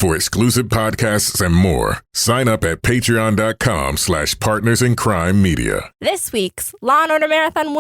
For exclusive podcasts and more, sign up at patreon.com/partnersincrimemedia. This week's Law & Order Marathon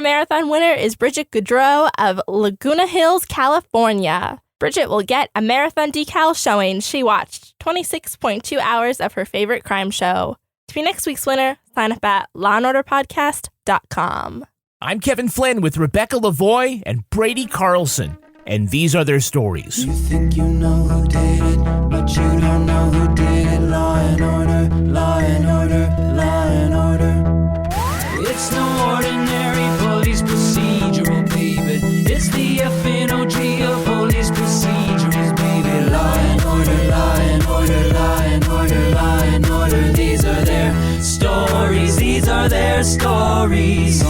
Marathon winner is Bridget Goudreau of Laguna Hills, California. Bridget will get a marathon decal showing she watched 26.2 hours of her favorite crime show. To be next week's winner, sign up at lawandorderpodcast.com. I'm Kevin Flynn with Rebecca Lavoie and Brady Carlson, and these are their stories. You think you know who did it, but you don't know who did it. Law and order, law and order, law and order. It's no ordinary police procedural, baby. It's the FNOG of police procedurals, baby. Law and order, law and order, law and order, law and order. These are their stories, these are their stories.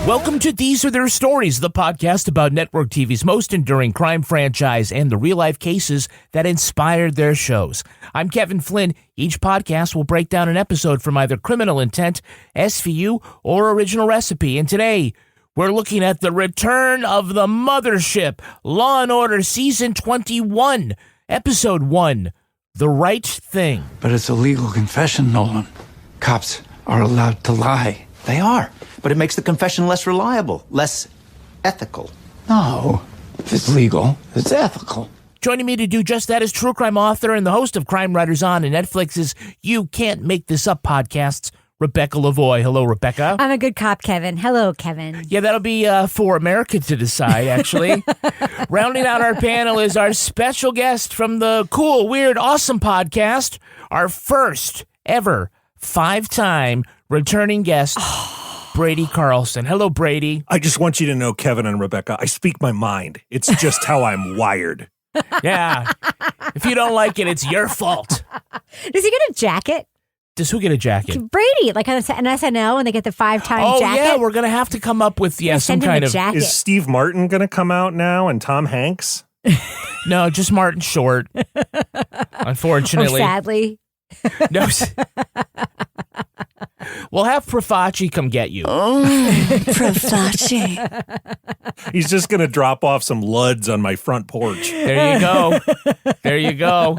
Welcome to These Are Their Stories, the podcast about network TV's most enduring crime franchise and the real-life cases that inspired their shows. I'm Kevin Flynn. Each podcast will break down an episode from either Criminal Intent, SVU, or Original Recipe. And today, we're looking at the return of the mothership, Law & Order Season 21, Episode 1, The Right Thing. But it's a legal confession, Nolan. Cops are allowed to lie. They are, but it makes the confession less reliable, less ethical. No, if it's legal, it's ethical. Joining me to do just that is true crime author and the host of Crime Writers On and Netflix's You Can't Make This Up podcasts, Rebecca Lavoie. Hello, Rebecca. I'm a good cop, Kevin. Hello, Kevin. Yeah, that'll be for America to decide, actually. Rounding out our panel is our special guest from the Cool, Weird, Awesome podcast, our first ever 5-time returning guest, Brady Carlson. Hello, Brady. I just want you to know, Kevin and Rebecca, I speak my mind. It's just how I'm wired. Yeah. If you don't like it, it's your fault. Does he get a jacket? Does who get a jacket? Brady, like on an SNL when they get the 5-time jacket. Oh, yeah, we're going to have to come up with, some kind of... jacket. Is Steve Martin going to come out now and Tom Hanks? No, just Martin Short. Unfortunately. Oh, sadly. No. We'll have Profaci come get you. Oh, Profaci. He's just going to drop off some Luds on my front porch. There you go. There you go.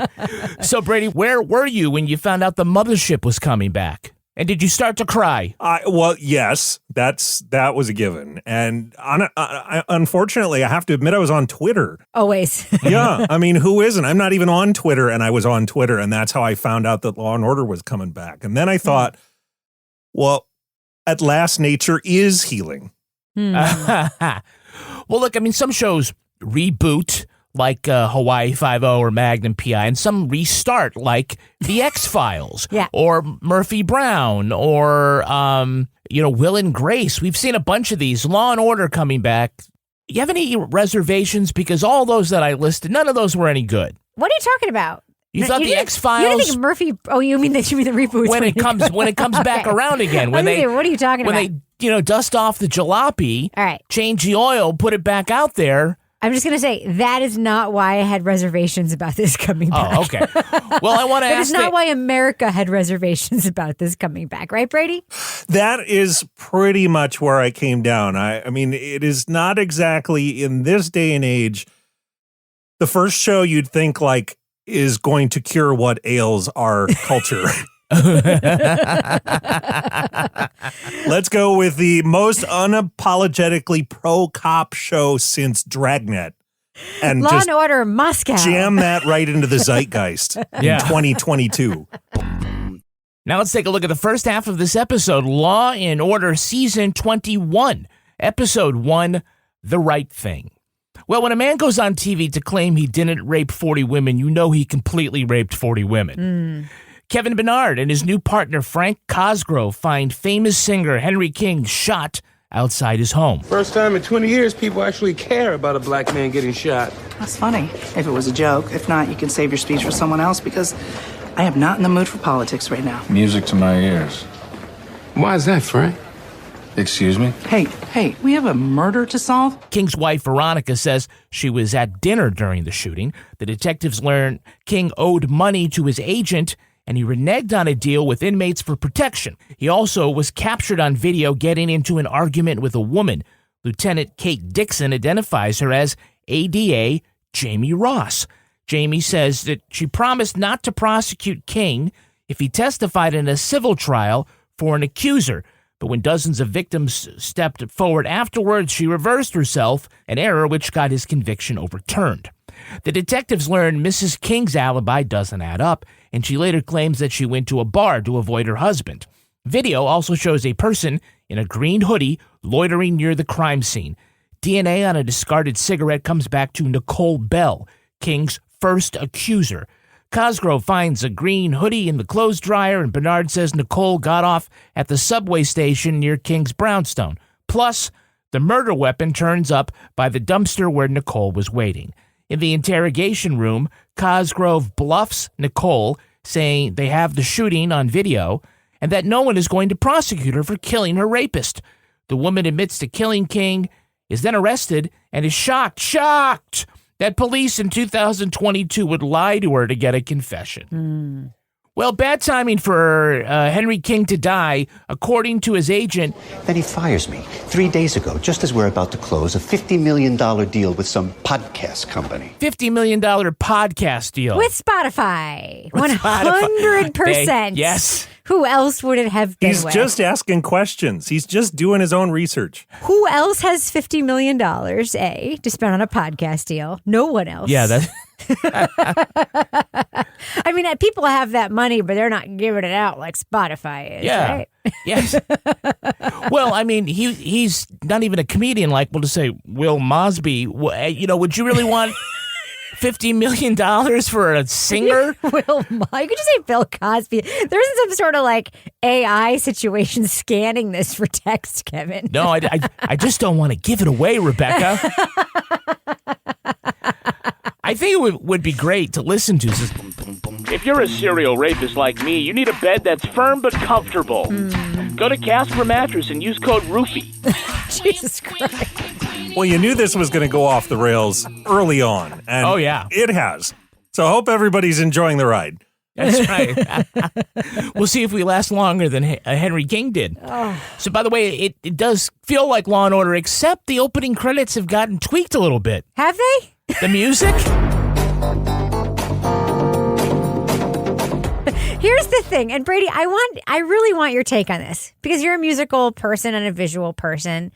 So, Brady, where were you when you found out the mothership was coming back? And did you start to cry? Well, yes, that was a given. And unfortunately, I have to admit I was on Twitter. Always. Yeah, I mean, who isn't? I'm not even on Twitter, and I was on Twitter, and that's how I found out that Law & Order was coming back. And then I thought, well, at last, nature is healing. Well, look, I mean, some shows reboot, like Hawaii Five-0 or Magnum P.I., and some restart, like The X-Files, or Murphy Brown, or, Will and Grace. We've seen a bunch of these. Law & Order coming back. You have any reservations? Because all those that I listed, none of those were any good. What are you talking about? You thought the X-Files? You didn't think Murphy... Oh, you mean the reboots? When it comes back around again. What are you talking about? When they, dust off the jalopy, all right, change the oil, put it back out there. I'm just going to say, that is not why I had reservations about this coming back. Oh, okay. Well, I want to ask... That is not why America had reservations about this coming back. Right, Brady? That is pretty much where I came down. I mean, it is not exactly, in this day and age, the first show you'd think, like, is going to cure what ails our culture. Let's go with the most unapologetically pro-cop show since Dragnet. And Law just & Order Moscow. Jam that right into the zeitgeist in 2022. Now let's take a look at the first half of this episode, Law & Order Season 21, Episode 1, The Right Thing. Well, when a man goes on TV to claim he didn't rape 40 women, you know he completely raped 40 women. Kevin Bernard and his new partner, Frank Cosgrove, find famous singer Henry King shot outside his home. First time in 20 years people actually care about a black man getting shot. That's funny, if it was a joke. If not, you can save your speech for someone else, because I am not in the mood for politics right now. Music to my ears. Why is that, Frank? Excuse me? Hey, we have a murder to solve? King's wife, Veronica, says she was at dinner during the shooting. The detectives learn King owed money to his agent, and he reneged on a deal with inmates for protection. He also was captured on video getting into an argument with a woman. Lieutenant Kate Dixon identifies her as ADA Jamie Ross. Jamie says that she promised not to prosecute King if he testified in a civil trial for an accuser. But when dozens of victims stepped forward afterwards, she reversed herself, an error which got his conviction overturned. The detectives learn Mrs. King's alibi doesn't add up, and she later claims that she went to a bar to avoid her husband. Video also shows a person in a green hoodie loitering near the crime scene. DNA on a discarded cigarette comes back to Nicole Bell, King's first accuser. Cosgrove finds a green hoodie in the clothes dryer, and Bernard says Nicole got off at the subway station near King's brownstone. Plus, the murder weapon turns up by the dumpster where Nicole was waiting. In the interrogation room, Cosgrove bluffs Nicole, saying they have the shooting on video and that no one is going to prosecute her for killing her rapist. The woman admits to killing King, is then arrested, and is shocked that police in 2022 would lie to her to get a confession. Well, bad timing for Henry King to die, according to his agent. Then he fires me 3 days ago, just as we're about to close a $50 million deal with some podcast company. $50 million podcast deal. With Spotify. 100%. Yes. Who else would it have been He's with? just asking questions. He's just doing his own research. Who else has $50 million, to spend on a podcast deal? No one else. Yeah, that. I mean, people have that money, but they're not giving it out like Spotify is, Yeah. right? Yes. Well, I mean, he's not even a comedian like, we'll just say, Will Mosby. Would you really want $50 million for a singer? You could just say Bill Cosby. There isn't some sort of like AI situation scanning this for text, Kevin. No, I just don't want to give it away, Rebecca. I think it would be great to listen to. If you're a serial rapist like me, you need a bed that's firm but comfortable. Go to Casper Mattress and use code ROOFIE. Jesus Christ. Well, you knew this was going to go off the rails early on. And oh, yeah. It has. So I hope everybody's enjoying the ride. That's right. We'll see if we last longer than Henry King did. Oh. So, by the way, it does feel like Law & Order, except the opening credits have gotten tweaked a little bit. Have they? The music? Here's the thing, and Brady, I really want your take on this because you're a musical person and a visual person.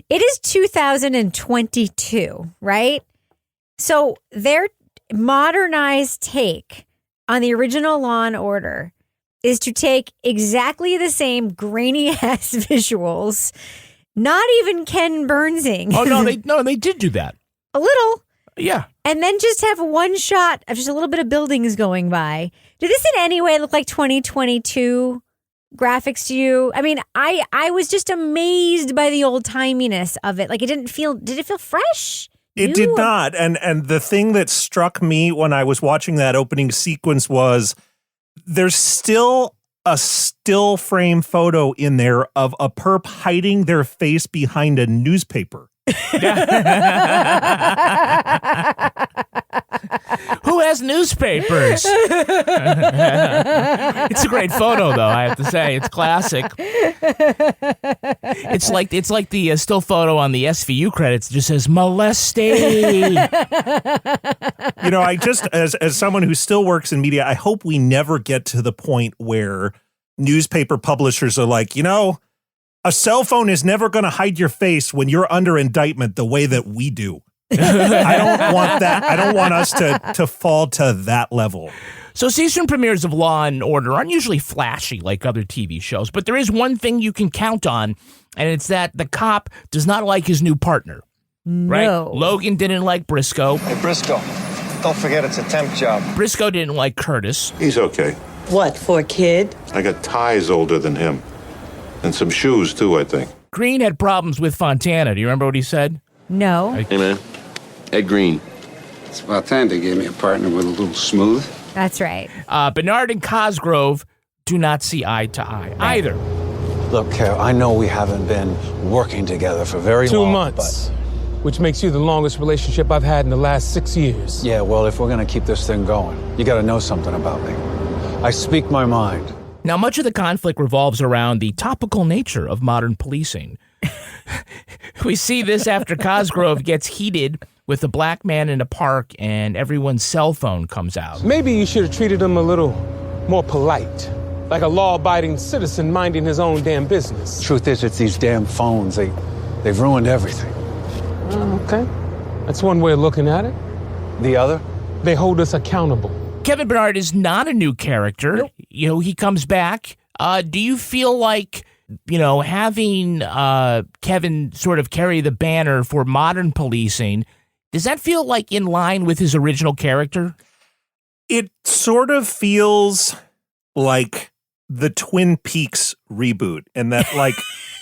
It is 2022, right? So their modernized take on the original Law and Order is to take exactly the same grainy-ass visuals, not even Ken Burnsing. Oh, no, they did do that. A little. Yeah. And then just have one shot of just a little bit of buildings going by. Did this in any way look like 2022 graphics to you? I mean, I was just amazed by the old timiness of it. Like, did it feel fresh? It did not. And the thing that struck me when I was watching that opening sequence was there's still a still frame photo in there of a perp hiding their face behind a newspaper. Who has newspapers? It's a great photo, though. I have to say, it's classic. It's like the still photo on the SVU credits. It just says molesting. I just as someone who still works in media, I hope we never get to the point where newspaper publishers are like, a cell phone is never going to hide your face when you're under indictment the way that we do. I don't want that. I don't want us to fall to that level. So season premieres of Law and Order aren't usually flashy like other TV shows, but there is one thing you can count on, and it's that the cop does not like his new partner. No. Right? Logan didn't like Briscoe. Hey, Briscoe, don't forget it's a temp job. Briscoe didn't like Curtis. He's okay. What, for a kid? I got ties older than him. And some shoes, too, I think. Green had problems with Fontana. Do you remember what he said? No. Hey, man. Ed Green. It's about time they gave me a partner with a little smooth. That's right. Bernard and Cosgrove do not see eye to eye either. Look, Kev, I know we haven't been working together for very long. 2 months, which makes you the longest relationship I've had in the last 6 years. Yeah, well, if we're going to keep this thing going, you got to know something about me. I speak my mind. Now, much of the conflict revolves around the topical nature of modern policing. We see this after Cosgrove gets heated with a black man in a park and everyone's cell phone comes out. Maybe you should have treated him a little more polite, like a law-abiding citizen minding his own damn business. Truth is, it's these damn phones. They've ruined everything. Okay. That's one way of looking at it. The other? They hold us accountable. Kevin Bernard is not a new character. Nope. You know, he comes back. Do you feel like, you know, having Kevin sort of carry the banner for modern policing, does that feel like in line with his original character? It sort of feels like the Twin Peaks reboot, and that like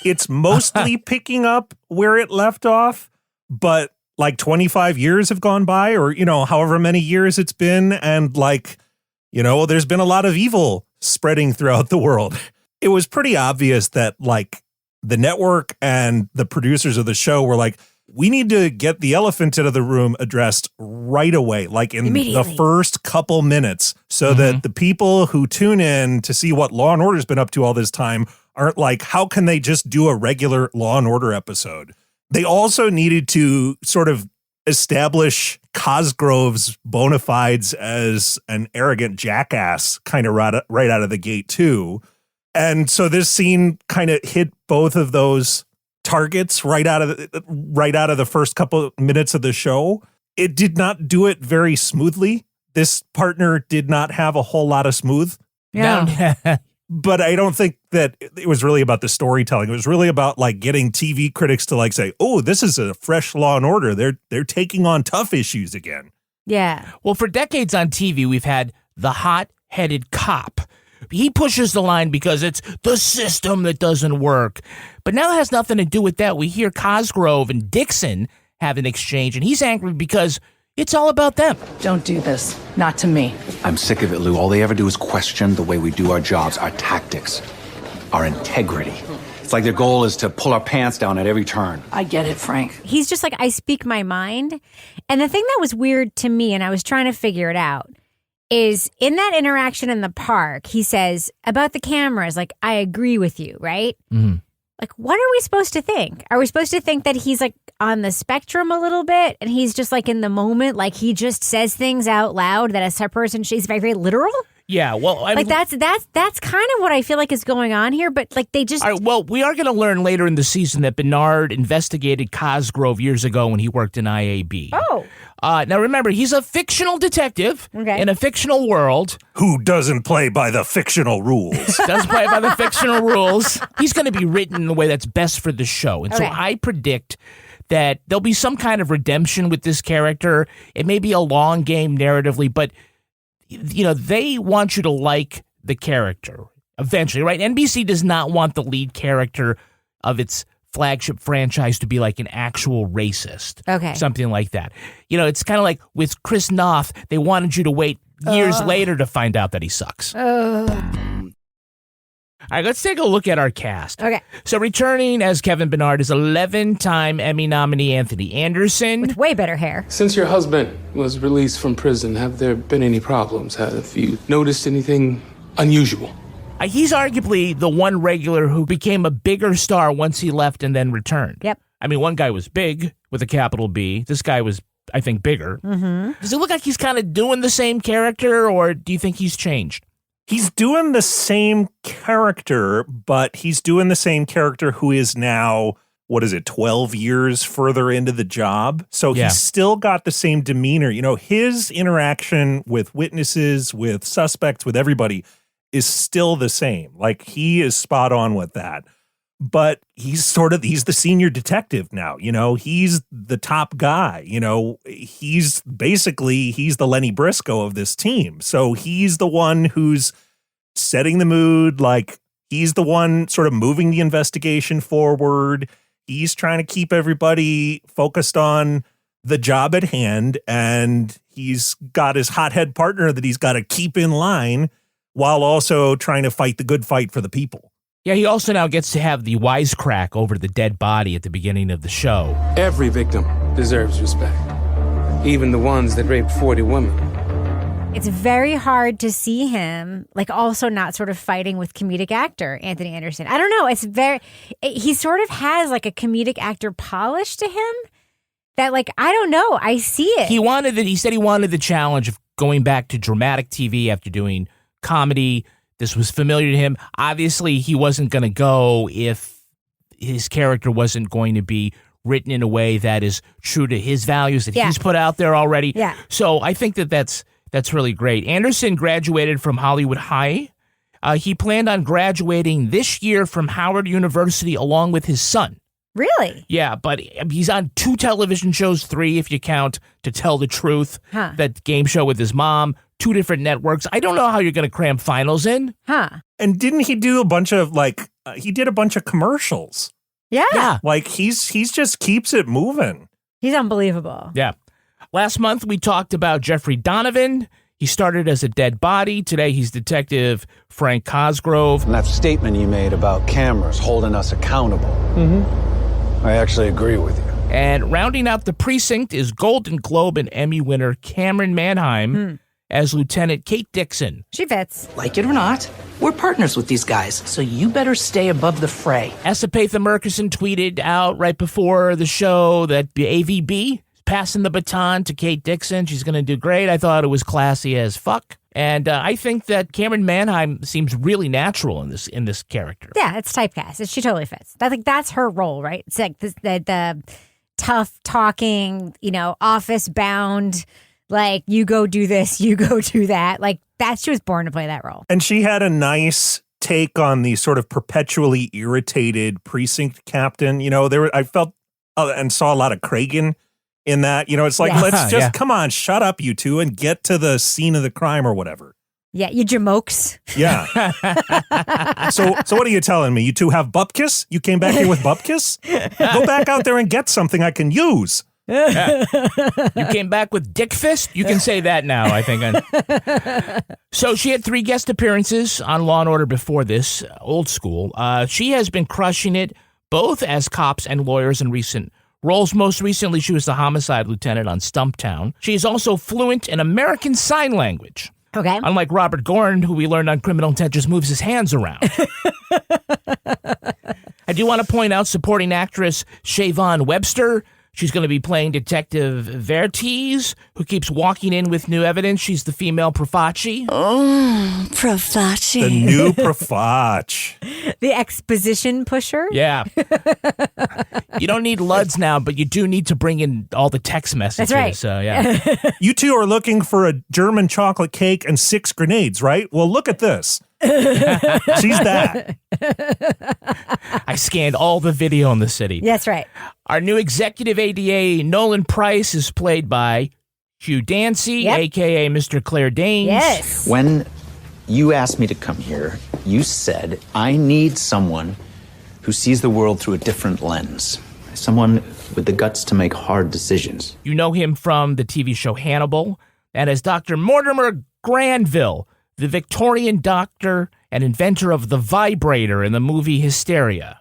it's mostly picking up where it left off, but like 25 years have gone by, or, you know, however many years it's been. And like, you know, there's been a lot of evil spreading throughout the world. It was pretty obvious that like the network and the producers of the show were like, we need to get the elephant out of the room addressed right away, like in the first couple minutes, so that the people who tune in to see what Law and Order's been up to all this time aren't like, how can they just do a regular Law and Order episode? They also needed to sort of establish Cosgrove's bona fides as an arrogant jackass kind of right out of the gate, too. And so this scene kind of hit both of those targets right out of the first couple minutes of the show. It did not do it very smoothly. This partner did not have a whole lot of smooth. Yeah. But I don't think that it was really about the storytelling. It was really about like getting TV critics to like say, oh, this is a fresh Law and Order. They're taking on tough issues again. Yeah. Well, for decades on TV, we've had the hot-headed cop. He pushes the line because it's the system that doesn't work. But now it has nothing to do with that. We hear Cosgrove and Dixon have an exchange, and he's angry because it's all about them. Don't do this. Not to me. I'm sick of it, Lou. All they ever do is question the way we do our jobs, our tactics, our integrity. It's like their goal is to pull our pants down at every turn. I get it, Frank. He's just like, I speak my mind. And the thing that was weird to me, and I was trying to figure it out, is in that interaction in the park, he says about the cameras, like, I agree with you, right? Mm-hmm. Like, what are we supposed to think? Are we supposed to think that he's like on the spectrum a little bit and he's just like in the moment, like he just says things out loud that a person, she's very, very literal? Yeah, well, I mean, like that's kind of what I feel like is going on here, but like they just... All right, well, we are going to learn later in the season that Bernard investigated Cosgrove years ago when he worked in IAB. Oh. Now, remember, he's a fictional detective in a fictional world. Who doesn't play by the fictional rules. Doesn't play by the fictional rules. He's going to be written in the way that's best for the show. And so I predict that there'll be some kind of redemption with this character. It may be a long game narratively, but, you know, they want you to like the character eventually, right? NBC does not want the lead character of its flagship franchise to be like an actual racist. Okay. Something like that. You know, it's kind of like with Chris Noth, they wanted you to wait years later to find out that he sucks. All right, let's take a look at our cast. Okay. So returning as Kevin Bernard is 11-time Emmy nominee Anthony Anderson. With way better hair. Since your husband was released from prison, have there been any problems? Have you noticed anything unusual? He's arguably the one regular who became a bigger star once he left and then returned. Yep. I mean, one guy was big with a capital B. This guy was, I think, bigger. Mm-hmm. Does it look like he's kind of doing the same character, or do you think he's changed? He's doing the same character, but he's doing the same character who is now, 12 years further into the job? So he's still got the same demeanor. You know, his interaction with witnesses, with suspects, with everybody is still the same. Like, he is spot on with that. But he's the senior detective now, you know, he's the top guy, you know, he's the Lenny Briscoe of this team. So he's the one who's setting the mood. Like, he's the one sort of moving the investigation forward. He's trying to keep everybody focused on the job at hand. And he's got his hothead partner that he's got to keep in line while also trying to fight the good fight for the people. Yeah, he also now gets to have the wisecrack over the dead body at the beginning of the show. Every victim deserves respect, even the ones that raped 40 women. It's very hard to see him, like, also not sort of fighting with comedic actor Anthony Anderson. I don't know. He sort of has like a comedic actor polish to him that, like, I don't know. I see it. He said he wanted the challenge of going back to dramatic TV after doing comedy. This was familiar to him. Obviously, he wasn't going to go if his character wasn't going to be written in a way that is true to his values that he's put out there already. Yeah. So I think that's really great. Anderson graduated from Hollywood High. He planned on graduating this year from Howard University along with his son. Really? Yeah, but he's on 2 television shows, 3 if you count To Tell the Truth, that game show with his mom, 2 different networks. I don't know how you're going to cram finals in. And didn't he do a bunch of, he did a bunch of commercials. Yeah. Like, he's just keeps it moving. He's unbelievable. Yeah. Last month, we talked about Jeffrey Donovan. He started as a dead body. Today, he's Detective Frank Cosgrove. And that statement you made about cameras holding us accountable, I actually agree with you. And rounding out the precinct is Golden Globe and Emmy winner Cameron Manheim as Lieutenant Kate Dixon. She fits. Like it or not, we're partners with these guys, so you better stay above the fray. Esapatha Murkison tweeted out right before the show that AVB passing the baton to Kate Dixon. She's going to do great. I thought it was classy as fuck. And I think that Cameron Manheim seems really natural in this character. Yeah, it's typecast. She totally fits. That's her role, right? It's like the tough talking, office bound, like, you go do this, you go do that. Like, she was born to play that role. And she had a nice take on the sort of perpetually irritated precinct captain. I felt and saw a lot of Cragen in that. It's like, let's just, come on, shut up, you two, and get to the scene of the crime or whatever. Yeah, you jamokes. Yeah. So what are you telling me? You two have bupkis? You came back here with bupkis? Go back out there and get something I can use. Yeah. You came back with dick fist? You can say that now, I think. So she had 3 guest appearances on Law & Order before this, old school. She has been crushing it, both as cops and lawyers in recent roles. Most recently, she was the homicide lieutenant on Stumptown. She is also fluent in American Sign Language. Okay. Unlike Robert Gorin, who we learned on Criminal Intent just moves his hands around. I do want to point out supporting actress Shavon Webster. She's going to be playing Detective Vertes, who keeps walking in with new evidence. She's the female Profaci. Oh, Profaci. The new Profach. The exposition pusher. Yeah. You don't need LUDs now, but you do need to bring in all the text messages. That's right. So, yeah. You two are looking for a German chocolate cake and 6 grenades, right? Well, look at this. She's that. I scanned all the video in the city. That's right. Our new executive ADA, Nolan Price, is played by Hugh Dancy, a.k.a. Mr. Claire Danes. Yes. When you asked me to come here, you said, I need someone who sees the world through a different lens. Someone with the guts to make hard decisions. You know him from the TV show Hannibal, and as Dr. Mortimer Granville, the Victorian doctor and inventor of the vibrator in the movie Hysteria.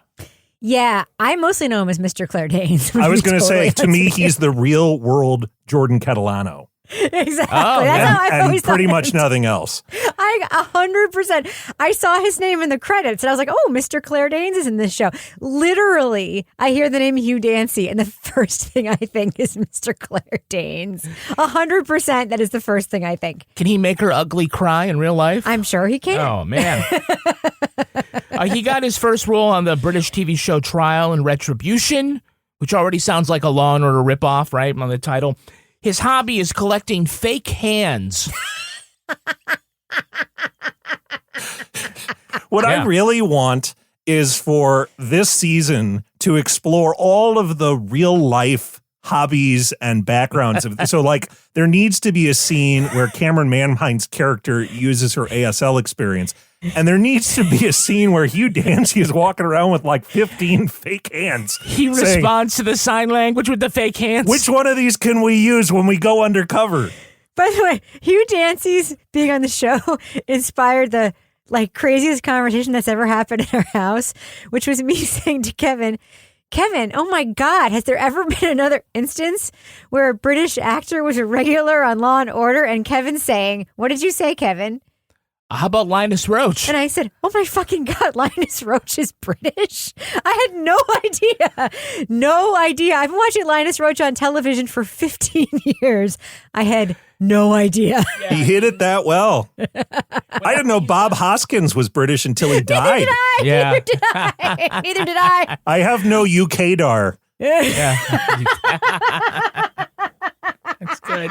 Yeah, I mostly know him as Mr. Claire Danes. I was going to say, to me, he's the real world Jordan Catalano. Exactly. Oh, That's how I always and pretty thought much it. nothing else. 100%. I saw his name in the credits and I was like, oh, Mr. Claire Danes is in this show. Literally, I hear the name Hugh Dancy and the first thing I think is Mr. Claire Danes. 100%. That is the first thing I think. Can he make her ugly cry in real life? I'm sure he can. Oh, man. He got his first role on the British TV show Trial and Retribution, which already sounds like a Law & Order ripoff, right, on the title. His hobby is collecting fake hands. What I really want is for this season to explore all of the real life hobbies and backgrounds of so like there needs to be a scene where Cameron Manheim's character uses her ASL experience, and there needs to be a scene where Hugh Dancy is walking around with like 15 fake hands. He responds to the sign language with the fake hands. Which one of these can we use when we go undercover? By the way, Hugh Dancy's being on the show inspired the craziest conversation that's ever happened in our house, which was me saying to Kevin, Kevin, oh my God, has there ever been another instance where a British actor was a regular on Law and Order? And Kevin saying, what did you say, Kevin? How about Linus Roach? And I said, oh my fucking God, Linus Roach is British? I had no idea. No idea. I've been watching Linus Roach on television for 15 years. I had no idea. Yeah. He hit it that well. I didn't know Bob Hoskins was British until he died. Neither did I. Neither did I. I have no UK-dar. Yeah. That's good.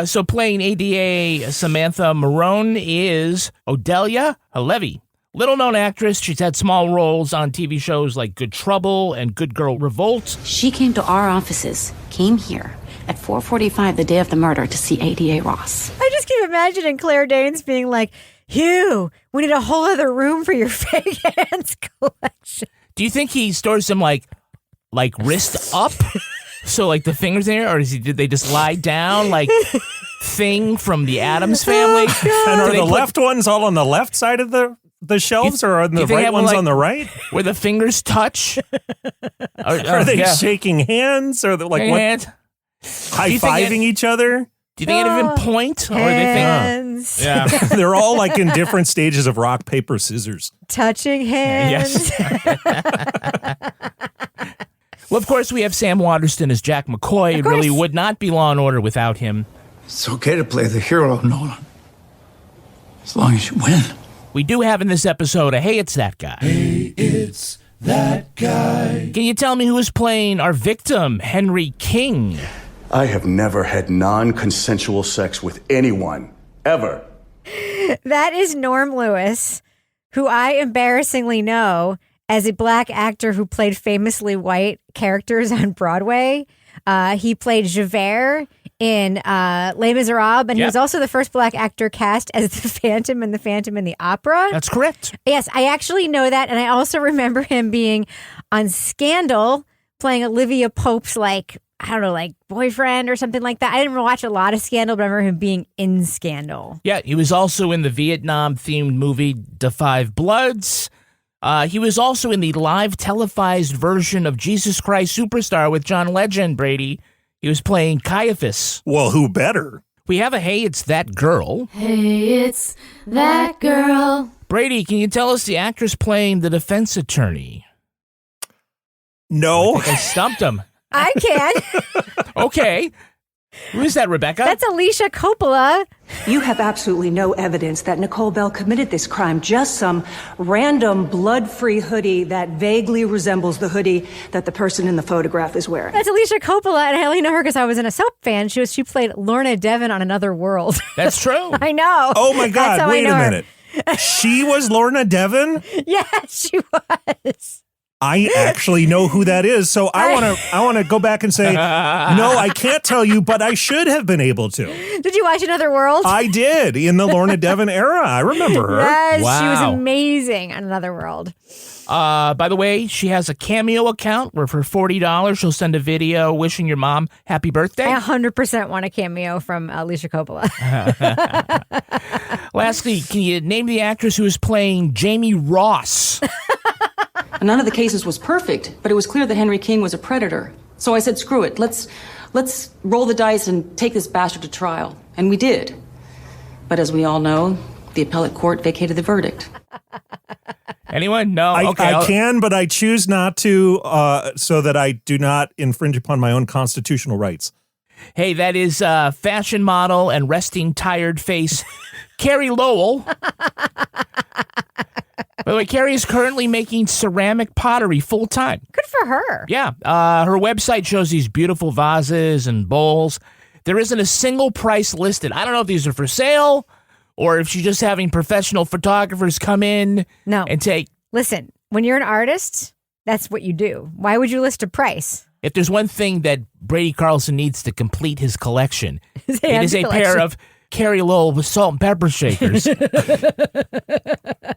So playing ADA Samantha Marone is Odelia Halevi. Little-known actress, she's had small roles on TV shows like Good Trouble and Good Girl Revolt. She came to our offices, came here at 4:45 the day of the murder to see ADA Ross. I just keep imagining Claire Danes being like, Hugh, we need a whole other room for your fake hands collection. Do you think he stores them like wrist up? So like the fingers in there, or did they just lie down like Thing from the Addams Family? Oh, and are the left ones all on the left side of the shelves, or are the right ones on the right? Where the fingers touch? Are they shaking hands, or like what? High-fiving each other? Do you think it even point? Or hands. They think, yeah. They're all like in different stages of rock, paper, scissors. Touching hands. Yes. Well, of course, we have Sam Waterston as Jack McCoy. It really would not be Law & Order without him. It's okay to play the hero, Nolan. As long as you win. We do have in this episode a Hey, It's That Guy. Hey, it's that guy. Can you tell me who is playing our victim, Henry King? I have never had non-consensual sex with anyone, ever. That is Norm Lewis, who I embarrassingly know as a black actor who played famously white characters on Broadway. He played Javert in Les Miserables, and he was also the first black actor cast as the Phantom in The Phantom in the Opera. That's correct. Yes, I actually know that, and I also remember him being on Scandal, playing Olivia Pope's, boyfriend or something like that. I didn't watch a lot of Scandal, but I remember him being in Scandal. Yeah, he was also in the Vietnam-themed movie Da 5 Bloods. He was also in the live televised version of Jesus Christ Superstar with John Legend, Brady. He was playing Caiaphas. Well, who better? We have a Hey, It's That Girl. Hey, it's that girl. Brady, can you tell us the actress playing the defense attorney? No. I stumped him. I can. Okay. Who is that, Rebecca? That's Alicia Coppola. You have absolutely no evidence that Nicole Bell committed this crime, just some random blood-free hoodie that vaguely resembles the hoodie that the person in the photograph is wearing. That's Alicia Coppola, and I only know her because I was in a soap fan. She played Lorna Devon on Another World. That's true. I know. Oh my God, That's how wait I know a her. minute. She was Lorna Devon? Yes, she was. I actually know who that is, so I want to go back and say, no, I can't tell you, but I should have been able to. Did you watch Another World? I did, in the Lorna Devon era. I remember her. Yes, Wow. she was amazing on Another World. By the way, she has a Cameo account where for $40, she'll send a video wishing your mom happy birthday. I 100% want a cameo from Alicia Coppola. Lastly, can you name the actress who is playing Jamie Ross? None of the cases was perfect, but it was clear that Henry King was a predator. So I said, screw it. Let's roll the dice and take this bastard to trial. And we did. But as we all know, the appellate court vacated the verdict. Anyone? No. I can, but I choose not to, so that I do not infringe upon my own constitutional rights. Hey, that is fashion model and resting tired face, Carrie Lowell. By the way, Carrie is currently making ceramic pottery full time. Good for her. Yeah. Her website shows these beautiful vases and bowls. There isn't a single price listed. I don't know if these are for sale or if she's just having professional photographers come in and take. Listen, when you're an artist, that's what you do. Why would you list a price? If there's one thing that Brady Carlson needs to complete his collection, it is a pair of Carrie Lowell with salt and pepper shakers.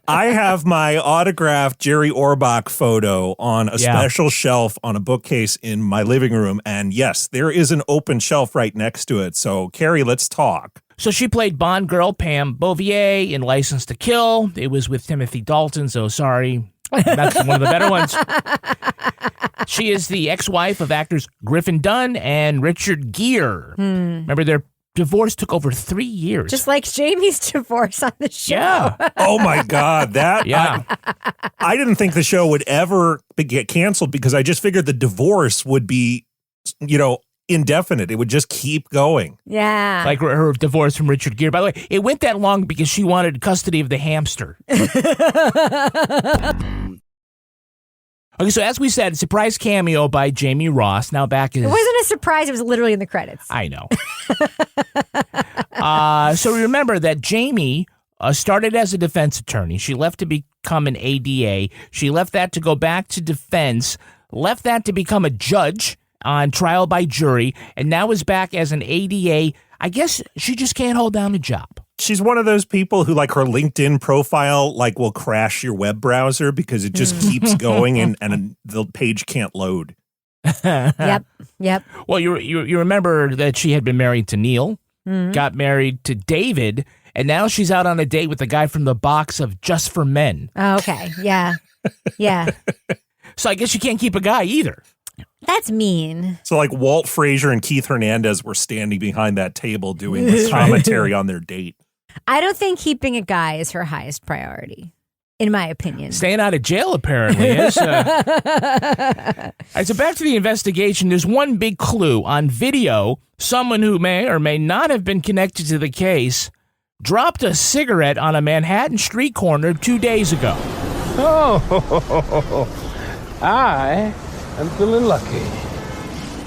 I have my autographed Jerry Orbach photo on a special shelf on a bookcase in my living room. And yes, there is an open shelf right next to it. So, Carrie, let's talk. So she played Bond girl Pam Bouvier in License to Kill. It was with Timothy Dalton, so sorry. That's one of the better ones. She is the ex-wife of actors Griffin Dunne and Richard Gere. Remember, their divorce took over 3 years. Just like Jamie's divorce on the show. Yeah. Oh, my God. That, yeah. I didn't think the show would ever get canceled because I just figured the divorce would be, indefinite. It would just keep going. Yeah. Like her divorce from Richard Gere. By the way, it went that long because she wanted custody of the hamster. Okay, so as we said, surprise cameo by Jamie Ross. Now back is... It wasn't a surprise. It was literally in the credits. I know. So remember that Jamie started as a defense attorney. She left to become an ADA. She left that to go back to defense, left that to become a judge on trial by jury, and now is back as an ADA. I guess she just can't hold down a job. She's one of those people who, like, her LinkedIn profile, like, will crash your web browser because it just keeps going and the page can't load. Yep. Well, you remember that she had been married to Neil, got married to David, and now she's out on a date with the guy from the box of Just for Men. Okay, yeah. So I guess you can't keep a guy either. That's mean. So like Walt Frazier and Keith Hernandez were standing behind that table doing the commentary on their date. I don't think keeping a guy is her highest priority, in my opinion. Staying out of jail, apparently, is. All right, so back to the investigation. There's one big clue on video. Someone who may or may not have been connected to the case dropped a cigarette on a Manhattan street corner 2 days ago. Oh, I'm feeling lucky.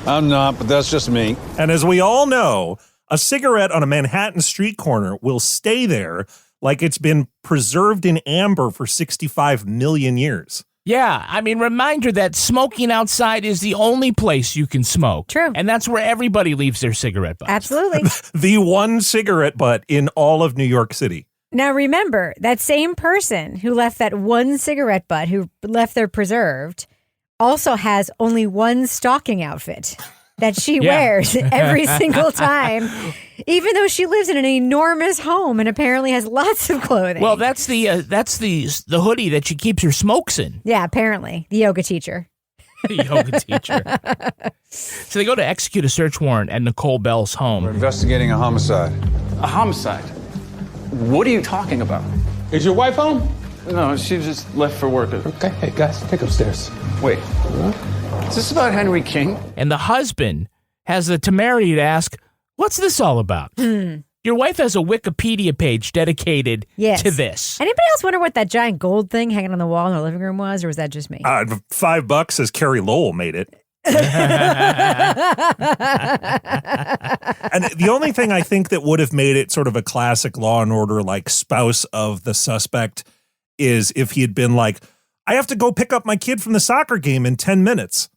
I'm not, but that's just me. And as we all know, a cigarette on a Manhattan street corner will stay there like it's been preserved in amber for 65 million years. Yeah, I mean, reminder that smoking outside is the only place you can smoke. True. And that's where everybody leaves their cigarette butts. Absolutely. The one cigarette butt in all of New York City. Now, remember, that same person who left that one cigarette butt, who left there preserved, also has only one stocking outfit that she wears every single time, even though she lives in an enormous home and apparently has lots of clothing. Well, that's the hoodie that she keeps her smokes in. Yeah, apparently. The yoga teacher. Yoga teacher. So they go to execute a search warrant at Nicole Bell's home. We're investigating a homicide. A homicide? What are you talking about? Is your wife home? No, she just left for work. Okay, hey guys, take upstairs. Wait, is this about Henry King? And the husband has the temerity to ask, what's this all about? Your wife has a Wikipedia page dedicated to this. Anybody else wonder what that giant gold thing hanging on the wall in the living room was, or was that just me? $5 says Carrie Lowell made it. And the only thing I think that would have made it sort of a classic Law and Order, like spouse of the suspect, is if he had been like, I have to go pick up my kid from the soccer game in 10 minutes.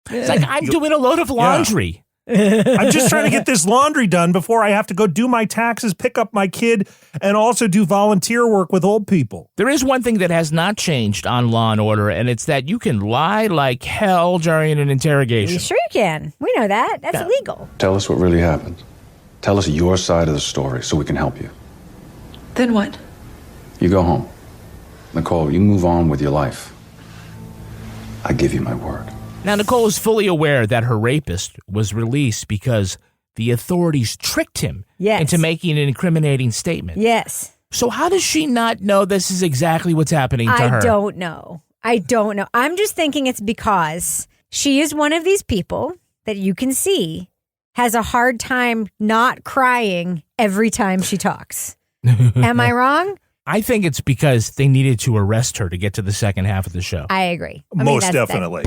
It's like, I'm doing a load of laundry. I'm just trying to get this laundry done before I have to go do my taxes, pick up my kid, and also do volunteer work with old people. There is one thing that has not changed on Law and Order, and it's that you can lie like hell during an interrogation. Sure you can. We know that. That's illegal. Tell us what really happened. Tell us your side of the story so we can help you. Then what? You go home. Nicole, you move on with your life. I give you my word. Now, Nicole is fully aware that her rapist was released because the authorities tricked him into making an incriminating statement. Yes. So how does she not know this is exactly what's happening to her? I don't know. I'm just thinking it's because she is one of these people that you can see has a hard time not crying every time she talks. Am I wrong? I think it's because they needed to arrest her to get to the second half of the show. I agree. Most definitely.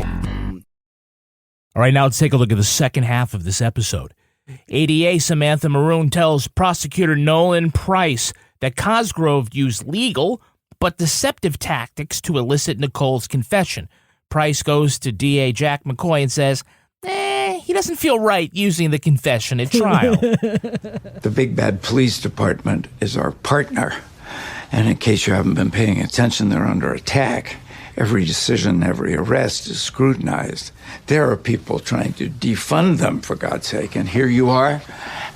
All right, now let's take a look at the second half of this episode. ADA Samantha Maroon tells prosecutor Nolan Price that Cosgrove used legal but deceptive tactics to elicit Nicole's confession. Price goes to DA Jack McCoy and says, he doesn't feel right using the confession at trial. The Big Bad Police Department is our partner. And in case you haven't been paying attention, they're under attack. Every decision, every arrest is scrutinized. There are people trying to defund them, for God's sake. And here you are,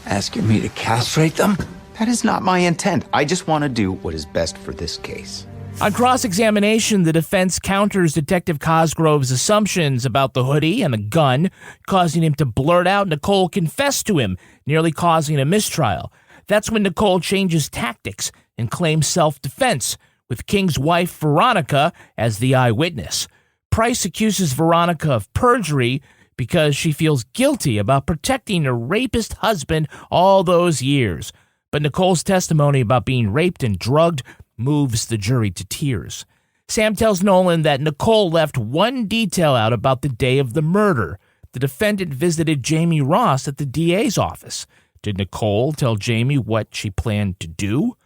asking me to castrate them? That is not my intent. I just want to do what is best for this case. On cross-examination, the defense counters Detective Cosgrove's assumptions about the hoodie and the gun, causing him to blurt out Nicole confessed to him, nearly causing a mistrial. That's when Nicole changes tactics and claims self-defense, with King's wife, Veronica, as the eyewitness. Price accuses Veronica of perjury because she feels guilty about protecting her rapist husband all those years. But Nicole's testimony about being raped and drugged moves the jury to tears. Sam tells Nolan that Nicole left one detail out about the day of the murder. The defendant visited Jamie Ross at the DA's office. Did Nicole tell Jamie what she planned to do?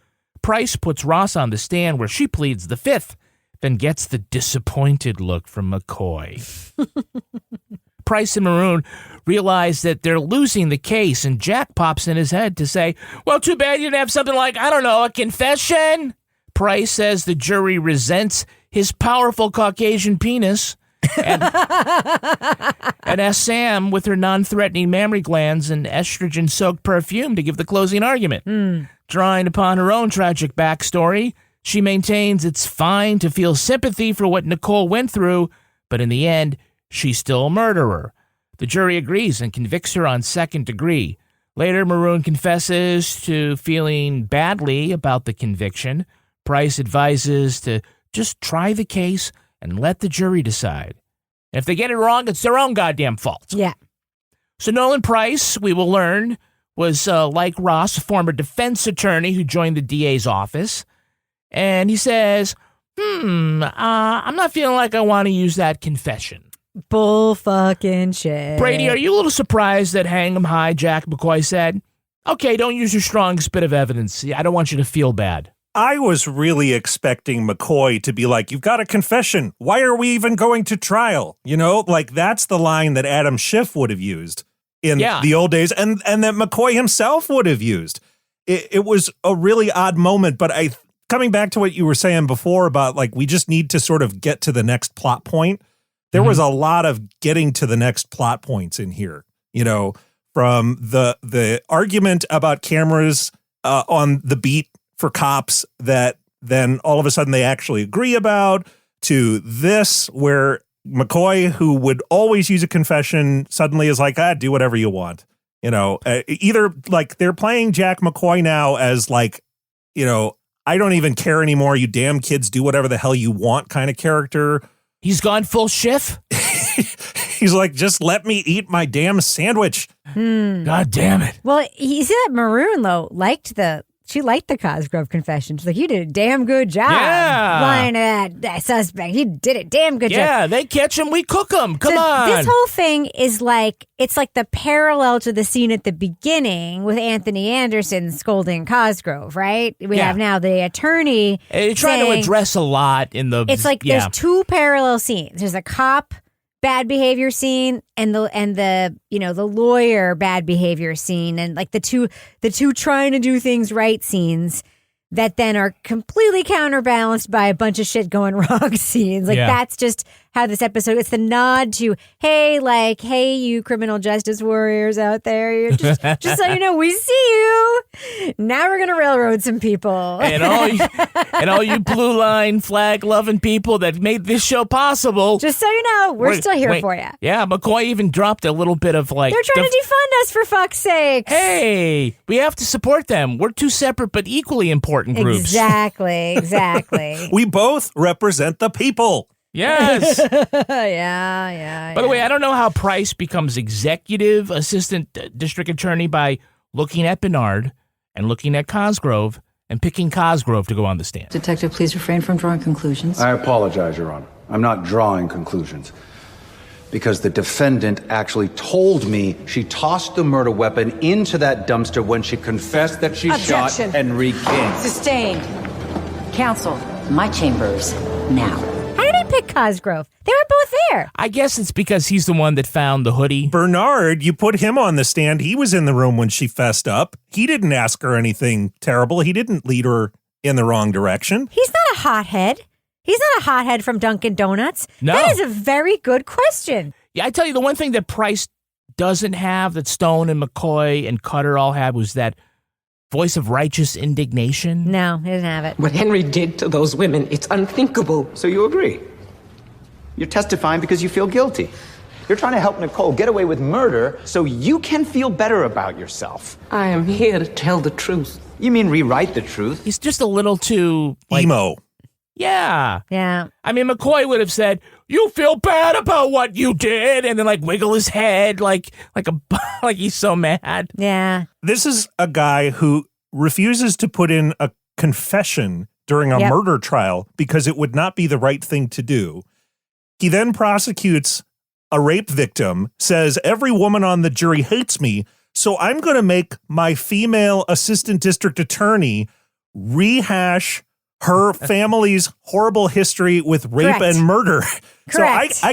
Price puts Ross on the stand where she pleads the fifth, then gets the disappointed look from McCoy. Price and Maroon realize that they're losing the case, and Jack pops in his head to say, well, too bad you didn't have something like, I don't know, a confession? Price says the jury resents his powerful Caucasian penis and asks Sam with her non-threatening mammary glands and estrogen-soaked perfume to give the closing argument. Drawing upon her own tragic backstory, she maintains it's fine to feel sympathy for what Nicole went through, but in the end, she's still a murderer. The jury agrees and convicts her on second degree. Later, Maroon confesses to feeling badly about the conviction. Price advises to just try the case and let the jury decide. If they get it wrong, it's their own goddamn fault. Yeah. So Nolan Price, we will learn, was like Ross, a former defense attorney who joined the DA's office. And he says, I'm not feeling like I want to use that confession. Bull fucking shit. Brady, are you a little surprised that hang 'em high, Jack McCoy said? Okay, don't use your strongest bit of evidence. I don't want you to feel bad. I was really expecting McCoy to be like, you've got a confession. Why are we even going to trial? You know, like that's the line that Adam Schiff would have used in the old days and that McCoy himself would have used. It was a really odd moment, but coming back to what you were saying before about like, we just need to sort of get to the next plot point. There was a lot of getting to the next plot points in here, you know, from the argument about cameras on the beat for cops that then all of a sudden they actually agree about, to this where McCoy, who would always use a confession, suddenly is like, do whatever you want. You know, either like they're playing Jack McCoy now as like, you know, I don't even care anymore. You damn kids, do whatever the hell you want kind of character. He's gone full Schiff. He's like, just let me eat my damn sandwich. God damn it. Well, you see that Maroon, though, she liked the Cosgrove confession. She's like, you did a damn good job lying to that suspect. You did a damn good job. Yeah, they catch him, we cook him. Come on. This whole thing is like, it's like the parallel to the scene at the beginning with Anthony Anderson scolding Cosgrove, right? We have now the attorney. They try to address a lot in the. It's like there's two parallel scenes. There's a cop bad behavior scene and the you know, the lawyer bad behavior scene, and like the two trying to do things right scenes that then are completely counterbalanced by a bunch of shit going wrong scenes. Like that's just how this episode, it's the nod to, hey, you criminal justice warriors out there, you're just so you know, we see you. Now we're going to railroad some people. And all you blue line flag loving people that made this show possible. Just so you know, we're still here for you. Yeah, McCoy even dropped a little bit of like. They're trying to defund us, for fuck's sake. Hey, we have to support them. We're two separate but equally important groups. Exactly. We both represent the people. Yes. Yeah. By the way, I don't know how Price becomes executive assistant district attorney by looking at Bernard and looking at Cosgrove and picking Cosgrove to go on the stand. Detective, please refrain from drawing conclusions. I apologize, Your Honor. I'm not drawing conclusions. Because the defendant actually told me she tossed the murder weapon into that dumpster when she confessed that she shot Henry King. Sustained. Counsel, my chambers now. How did he pick Cosgrove? They were both there. I guess it's because he's the one that found the hoodie. Bernard, you put him on the stand. He was in the room when she fessed up. He didn't ask her anything terrible. He didn't lead her in the wrong direction. He's not a hothead. He's not a hothead from Dunkin' Donuts. No. That is a very good question. Yeah, I tell you, the one thing that Price doesn't have that Stone and McCoy and Cutter all had was that voice of righteous indignation? No, he didn't have it. What Henry did to those women, it's unthinkable. So you agree? You're testifying because you feel guilty. You're trying to help Nicole get away with murder so you can feel better about yourself. I am here to tell the truth. You mean rewrite the truth? He's just a little too... emo. Yeah. Yeah. I mean, McCoy would have said, "You feel bad about what you did," and then wiggle his head like he's so mad. Yeah. This is a guy who refuses to put in a confession during a murder trial because it would not be the right thing to do. He then prosecutes a rape victim, says every woman on the jury hates me, so I'm going to make my female assistant district attorney rehash her family's horrible history with rape and murder. Correct. So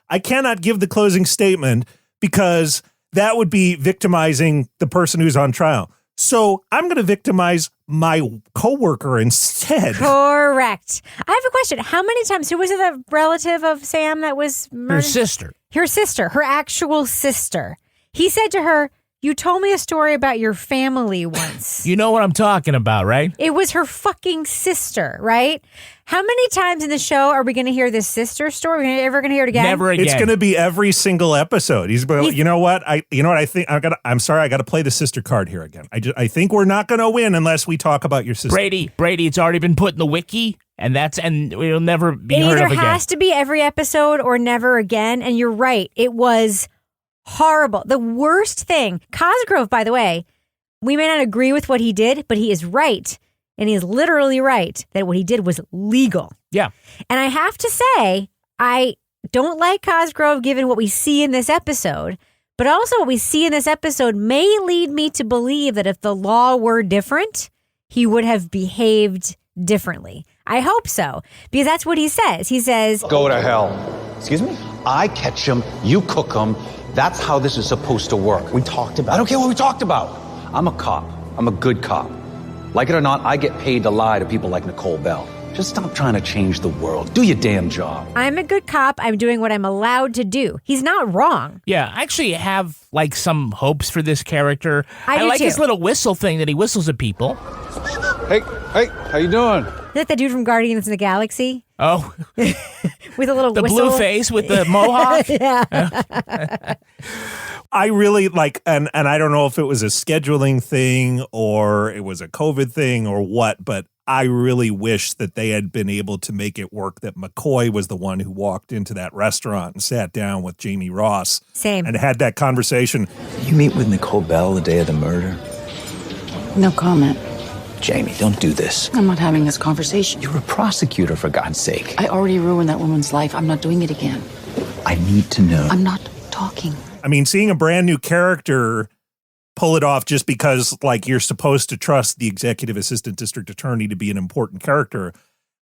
I cannot give the closing statement because that would be victimizing the person who's on trial. So I'm going to victimize my coworker instead. Correct. I have a question. How many times, who was it, the relative of Sam that was murdered? Her sister. Her sister, her actual sister. He said to her, "You told me a story about your family once." You know what I'm talking about, right? It was her fucking sister, right? How many times in the show are we going to hear this sister story? Are we ever going to hear it again? Never again. It's going to be every single episode. You know what? I think I'm sorry. I got to play the sister card here again. I think we're not going to win unless we talk about your sister. Brady, it's already been put in the wiki, and we'll never be heard of again. It either has to be every episode or never again. And you're right. It was horrible. The worst thing. Cosgrove, by the way, we may not agree with what he did, but he is right. And he is literally right that what he did was legal. Yeah. And I have to say, I don't like Cosgrove given what we see in this episode, but also what we see in this episode may lead me to believe that if the law were different, he would have behaved differently. I hope so, because that's what he says. He says, "Go to hell." Excuse me? I catch them, you cook them. That's how this is supposed to work. We talked about it. I don't care what we talked about. I'm a cop. I'm a good cop. Like it or not, I get paid to lie to people like Nicole Bell. Just stop trying to change the world. Do your damn job. I'm a good cop. I'm doing what I'm allowed to do. He's not wrong. Yeah, I actually have some hopes for this charter. I do like too. his little whistle thing that he whistles at people. Hey, how you doing? Is that the dude from Guardians of the Galaxy? Oh. With a little the whistle? blue face with the mohawk? Yeah. I really and I don't know if it was a scheduling thing or it was a COVID thing or what, but I really wish that they had been able to make it work that McCoy was the one who walked into that restaurant and sat down with Jamie Ross. Same. And had that conversation. Did you meet with Nicole Bell the day of the murder? No comment. Jamie, don't do this. I'm not having this conversation. You're a prosecutor, for God's sake. I already ruined that woman's life. I'm not doing it again. I need to know. I'm not talking. I mean, seeing a brand new character pull it off just because, you're supposed to trust the executive assistant district attorney to be an important character,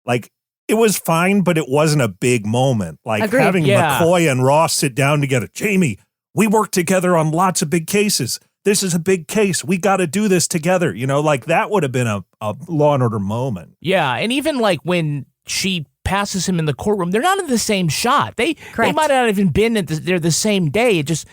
it was fine, but it wasn't a big moment. Agreed. Having McCoy and Ross sit down together. Jamie, we work together on lots of big cases. This is a big case. We got to do this together. That would have been a Law and Order moment. Yeah, and even when she passes him in the courtroom, they're not in the same shot. They might not even been there the same day. It just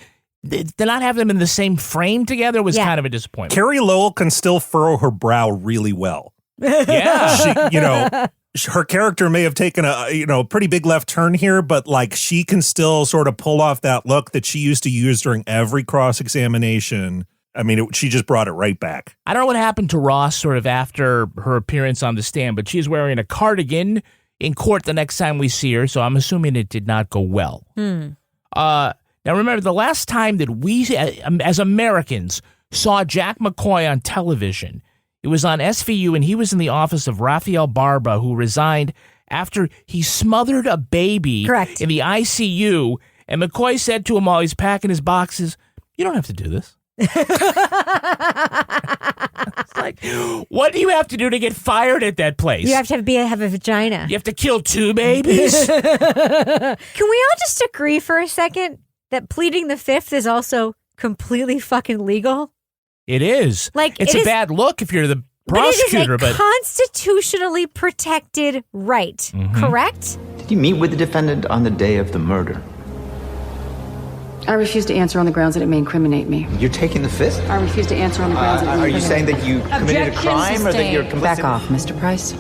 they're not having them in the same frame together was kind of a disappointment. Carrie Lowell can still furrow her brow really well. Yeah, her character may have taken a pretty big left turn here, but she can still sort of pull off that look that she used to use during every cross-examination. I mean, she just brought it right back. I don't know what happened to Ross sort of after her appearance on the stand, but she's wearing a cardigan in court the next time we see her, so I'm assuming it did not go well. Now, remember, the last time that we, as Americans, saw Jack McCoy on television, it was on SVU, and he was in the office of Rafael Barba, who resigned after he smothered a baby in the ICU, and McCoy said to him while he's packing his boxes, "You don't have to do this." It's what do you have to do to get fired at that place? You have to have a vagina. You have to kill 2 babies? Can we all just agree for a second that pleading the fifth is also completely fucking legal? It is. It's a bad look if you're the prosecutor, but it is a constitutionally protected right, correct? Did you meet with the defendant on the day of the murder? I refuse to answer on the grounds that it may incriminate me. You're taking the fifth? I refuse to answer on the grounds that it may Are you saying that you committed a crime or that you're complicit? Back off, Mr. Price.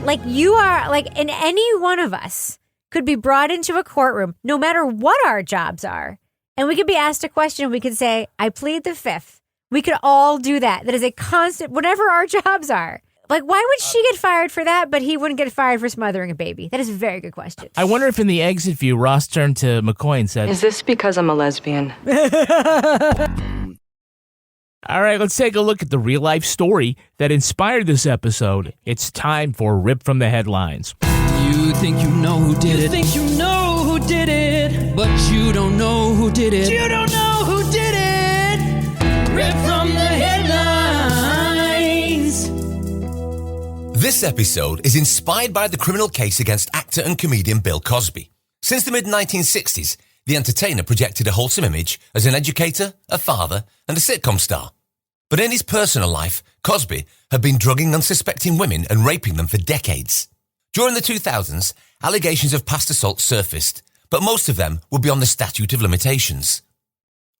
Like, you are, like, and any one of us could be brought into a courtroom, no matter what our jobs are, and we could be asked a question. We could say, I plead the fifth. We could all do that. That is a constant, whatever our jobs are. Like, why would she get fired for that, but he wouldn't get fired for smothering a baby? That is a very good question. I wonder if in the exit view, Ross turned to McCoy and said, Is this because I'm a lesbian? all right, let's take a look at the real-life story that inspired this episode. It's time for Rip from the Headlines. You think you know who did it. You think you know who did it. But you don't know who did it. You don't know who did it. Rip from the headlines. This episode is inspired by the criminal case against actor and comedian Bill Cosby. Since the mid-1960s, the entertainer projected a wholesome image as an educator, a father, and a sitcom star. But in his personal life, Cosby had been drugging unsuspecting women and raping them for decades. During the 2000s, allegations of past assault surfaced, but most of them were beyond the statute of limitations.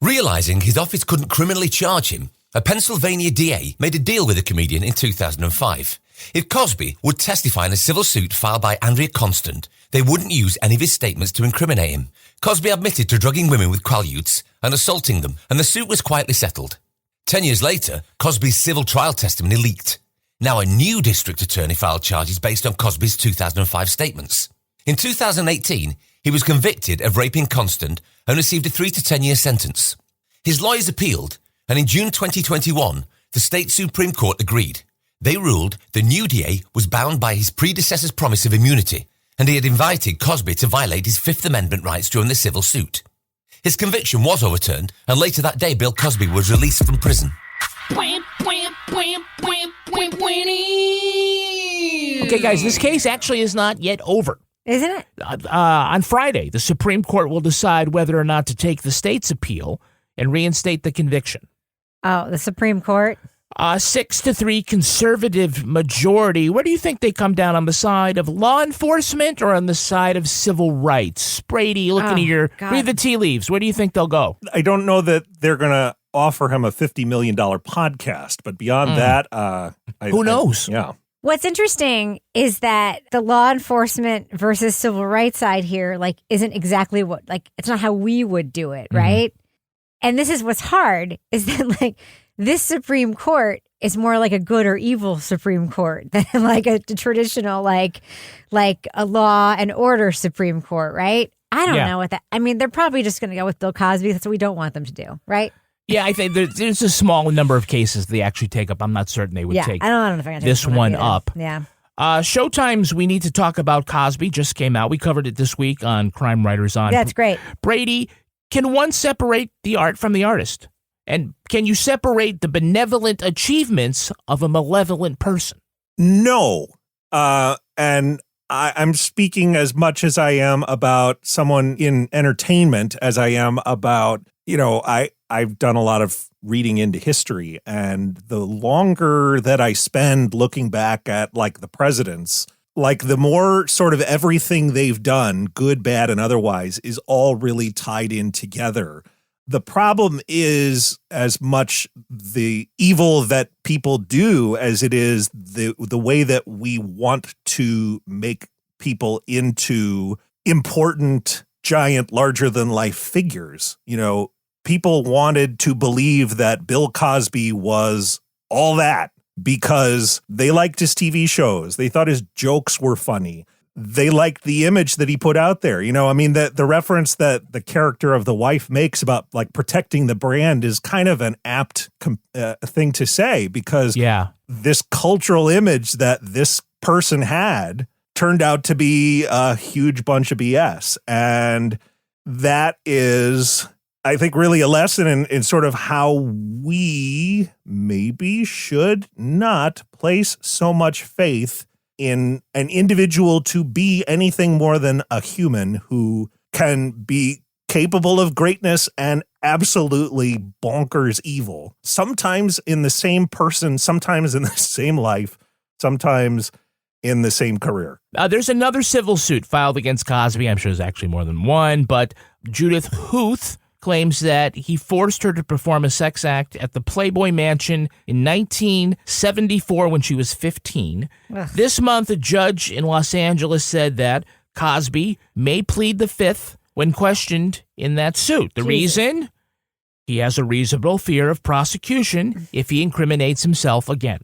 Realizing his office couldn't criminally charge him, a Pennsylvania DA made a deal with the comedian in 2005. If Cosby would testify in a civil suit filed by Andrea Constant, they wouldn't use any of his statements to incriminate him. Cosby admitted to drugging women with Quaaludes and assaulting them, and the suit was quietly settled. 10 years later, Cosby's civil trial testimony leaked. Now a new district attorney filed charges based on Cosby's 2005 statements. In 2018, he was convicted of raping Constant and received a 3 to 10 year sentence. His lawyers appealed, and in June 2021, the state Supreme Court agreed. They ruled the new DA was bound by his predecessor's promise of immunity, and he had invited Cosby to violate his Fifth Amendment rights during the civil suit. His conviction was overturned, and later that day, Bill Cosby was released from prison. Okay, guys, this case actually is not yet over. Isn't it? On Friday, the Supreme Court will decide whether or not to take the state's appeal and reinstate the conviction. Oh, the Supreme Court? 6-3 conservative majority. Where do you think they come down, on the side of law enforcement or on the side of civil rights? Brady, looking at read the tea leaves. Where do you think they'll go? I don't know that they're going to offer him a $50 million podcast, but beyond that, who knows? Yeah. What's interesting is that the law enforcement versus civil rights side here, like, isn't exactly what, like, it's not how we would do it, right? And this is what's hard, is that, like, this Supreme Court is more like a good or evil Supreme Court than like a traditional, like a law and order Supreme Court, right? I don't know what that, I mean, they're probably just going to go with Bill Cosby. That's what we don't want them to do, right? Yeah, I think there's a small number of cases they actually take up. I'm not certain they would take I don't know if I can take this one up. Yeah. Showtime's We Need to Talk About Cosby just came out. We covered it this week on Crime Writers On. That's great. Brady, can one separate the art from the artist? And can you separate the benevolent achievements of a malevolent person? No. And I'm speaking as much as I am about someone in entertainment as I am about, I've done a lot of reading into history, and the longer that I spend looking back at, like, the presidents, like, the more sort of everything they've done, good, bad, and otherwise, is all really tied in together. The problem is as much the evil that people do as it is the way that we want to make people into important, giant, larger-than-life figures. People wanted to believe that Bill Cosby was all that because they liked his TV shows. They thought his jokes were funny. They liked the image that he put out there. The reference that the character of the wife makes about, like, protecting the brand is kind of an apt thing to say, because this cultural image that this person had turned out to be a huge bunch of BS. And that is, I think, really a lesson in sort of how we maybe should not place so much faith in an individual to be anything more than a human who can be capable of greatness and absolutely bonkers evil. Sometimes in the same person, sometimes in the same life, sometimes in the same career. There's another civil suit filed against Cosby. I'm sure there's actually more than one, but Judith Huth claims that he forced her to perform a sex act at the Playboy Mansion in 1974 when she was 15. Ugh. This month, a judge in Los Angeles said that Cosby may plead the fifth when questioned in that suit. The reason? He has a reasonable fear of prosecution if he incriminates himself again.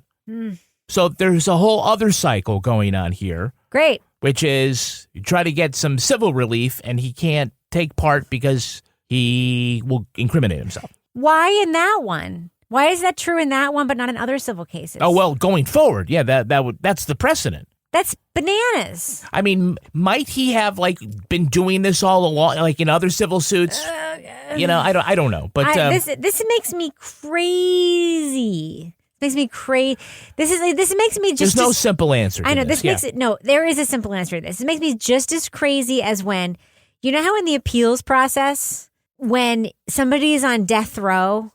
So there's a whole other cycle going on here. Great. Which is you try to get some civil relief and he can't take part because he will incriminate himself. Why in that one? Why is that true in that one but not in other civil cases? Oh, well, going forward, yeah, that's the precedent. That's bananas. I mean, might he have been doing this all along, like in other civil suits? I don't know. But this makes me crazy. Makes me crazy. This makes me just. There's no simple answer. I know this makes it. No, there is a simple answer to this. It makes me just as crazy as when, you know how in the appeals process, when somebody is on death row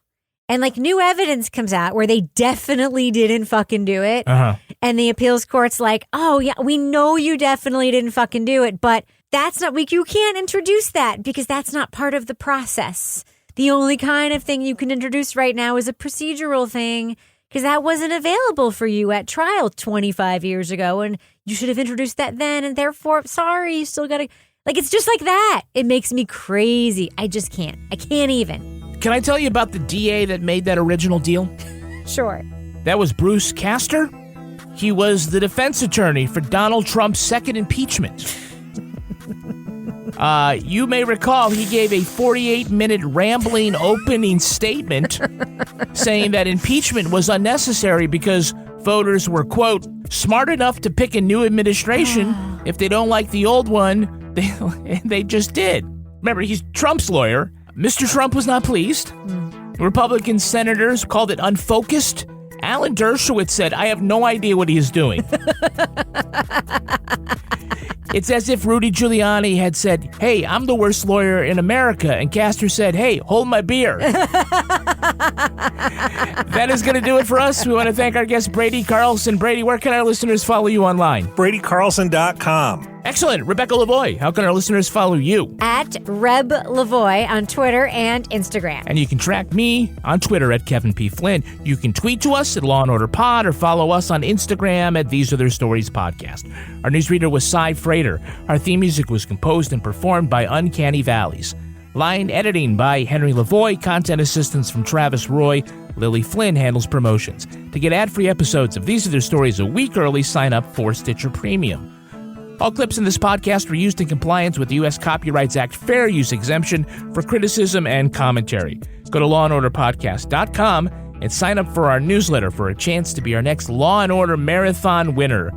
and new evidence comes out where they definitely didn't fucking do it. And the appeals court's like, oh yeah, we know you definitely didn't fucking do it, but that's not, you can't introduce that because that's not part of the process. The only kind of thing you can introduce right now is a procedural thing because that wasn't available for you at trial 25 years ago and you should have introduced that then and therefore, sorry, you still gotta, it's just like that. It makes me crazy. I just can't. I can't even. Can I tell you about the DA that made that original deal? Sure. That was Bruce Castor. He was the defense attorney for Donald Trump's second impeachment. You may recall he gave a 48-minute rambling opening statement saying that impeachment was unnecessary because voters were, quote, smart enough to pick a new administration. If they don't like the old one, they just did. Remember, he's Trump's lawyer. Mr. Trump was not pleased. Republican senators called it unfocused. Alan Dershowitz said, I have no idea what he is doing. It's as if Rudy Giuliani had said, hey, I'm the worst lawyer in America. And Castor said, hey, hold my beer. That is going to do it for us. We want to thank our guest, Brady Carlson. Brady, where can our listeners follow you online? BradyCarlson.com. Excellent. Rebecca Lavoie, how can our listeners follow you? At Reb Lavoie on Twitter and Instagram. And you can track me on Twitter at Kevin P. Flynn. You can tweet to us at Law & Order Pod or follow us on Instagram at These Are Their Stories Podcast. Our newsreader was Cy Frater. Our theme music was composed and performed by Uncanny Valleys. Line editing by Henry Lavoie. Content assistance from Travis Roy. Lily Flynn handles promotions. To get ad-free episodes of These Are Their Stories a week early, sign up for Stitcher Premium. All clips in this podcast were used in compliance with the U.S. Copyrights Act fair use exemption for criticism and commentary. Go to lawandorderpodcast.com and sign up for our newsletter for a chance to be our next Law & Order Marathon winner.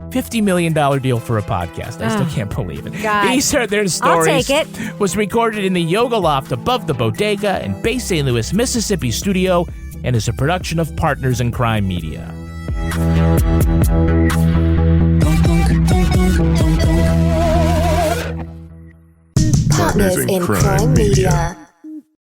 $50 million deal for a podcast. I still can't believe it. God. These Are Their Stories. I'll take it. Was recorded in the Yoga Loft above the Bodega in Bay St. Louis, Mississippi studio and is a production of Partners in Crime Media. Partners in Crime Media.